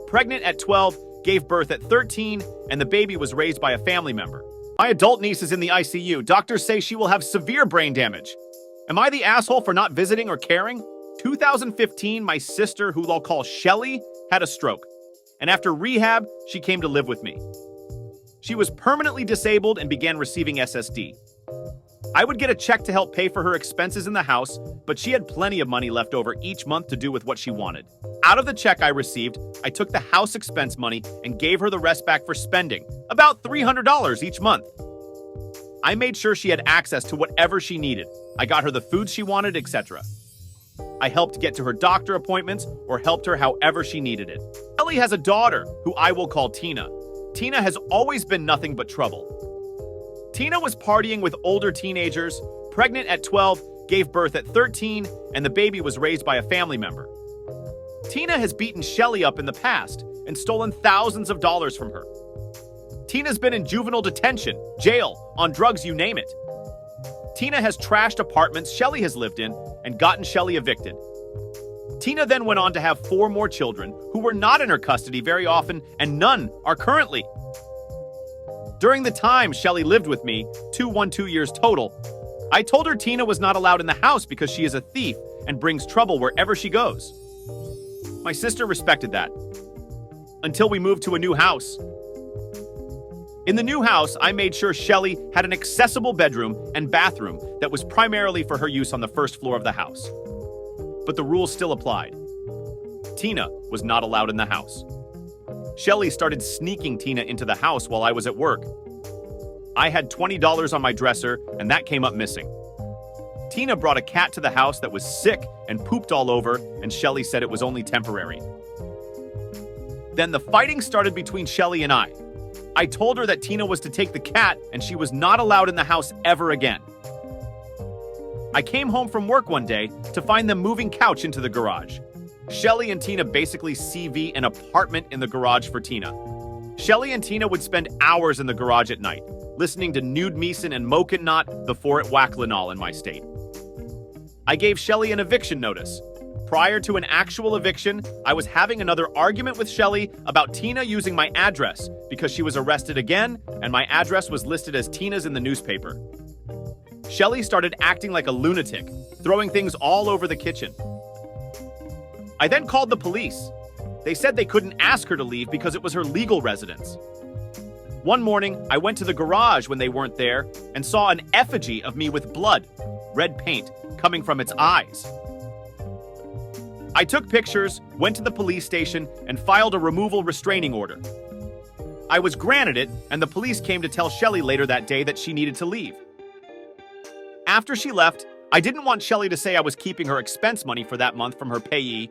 pregnant at 12, gave birth at 13, and the baby was raised by a family member. My adult niece is in the ICU. Doctors say she will have severe brain damage. Am I the asshole for not visiting or caring? 2015, my sister, who I'll call Shelly, had a stroke. And after rehab, she came to live with me. She was permanently disabled and began receiving SSD. I would get a check to help pay for her expenses in the house, but she had plenty of money left over each month to do with what she wanted. Out of the check I received, I took the house expense money and gave her the rest back for spending, about $300 each month. I made sure she had access to whatever she needed. I got her the foods she wanted, etc. I helped get to her doctor appointments or helped her however she needed it. Ellie has a daughter, who I will call Tina. Tina has always been nothing but trouble. Tina was partying with older teenagers, pregnant at 12, gave birth at 13, and the baby was raised by a family member. Tina has beaten Shelly up in the past and stolen thousands of dollars from her. Tina's been in juvenile detention, jail, on drugs, you name it. Tina has trashed apartments Shelly has lived in and gotten Shelly evicted. Tina then went on to have 4 more children who were not in her custody very often, and none are currently. During the time Shelly lived with me, 2 years total, I told her Tina was not allowed in the house because she is a thief and brings trouble wherever she goes. My sister respected that. Until we moved to a new house. In the new house, I made sure Shelly had an accessible bedroom and bathroom that was primarily for her use on the first floor of the house. But the rules still applied. Tina was not allowed in the house. Shelly started sneaking Tina into the house while I was at work. I had $20 on my dresser, and that came up missing. Tina brought a cat to the house that was sick and pooped all over, and Shelly said it was only temporary. Then the fighting started between Shelly and I. I told her that Tina was to take the cat, and she was not allowed in the house ever again. I came home from work one day to find them moving couch into the garage. Shelly and Tina basically CV an apartment in the garage for Tina. Shelly and Tina would spend hours in the garage at night, listening to Nude Meeson and Moken Knot before it Wacklinol in my state. I gave Shelly an eviction notice. Prior to an actual eviction, I was having another argument with Shelly about Tina using my address because she was arrested again and my address was listed as Tina's in the newspaper. Shelly started acting like a lunatic, throwing things all over the kitchen. I then called the police. They said they couldn't ask her to leave because it was her legal residence. One morning, I went to the garage when they weren't there and saw an effigy of me with blood, red paint, coming from its eyes. I took pictures, went to the police station, and filed a removal restraining order. I was granted it, and the police came to tell Shelly later that day that she needed to leave. After she left, I didn't want Shelly to say I was keeping her expense money for that month from her payee.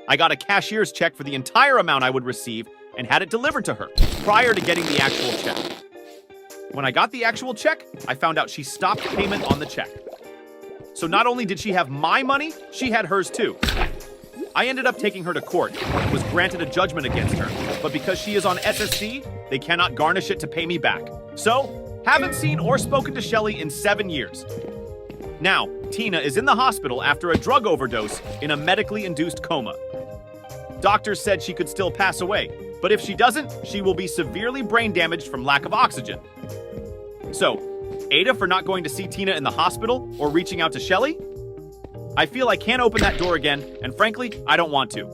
I got a cashier's check for the entire amount I would receive and had it delivered to her prior to getting the actual check. When I got the actual check, I found out she stopped payment on the check. So not only did she have my money, she had hers too. I ended up taking her to court, was granted a judgment against her, but because she is on SSD, they cannot garnish it to pay me back. So, haven't seen or spoken to Shelly in 7 years. Now, Tina is in the hospital after a drug overdose in a medically induced coma. Doctors said she could still pass away, but if she doesn't, she will be severely brain damaged from lack of oxygen. So, Ada for not going to see Tina in the hospital or reaching out to Shelly? I feel I can't open that door again, and frankly, I don't want to.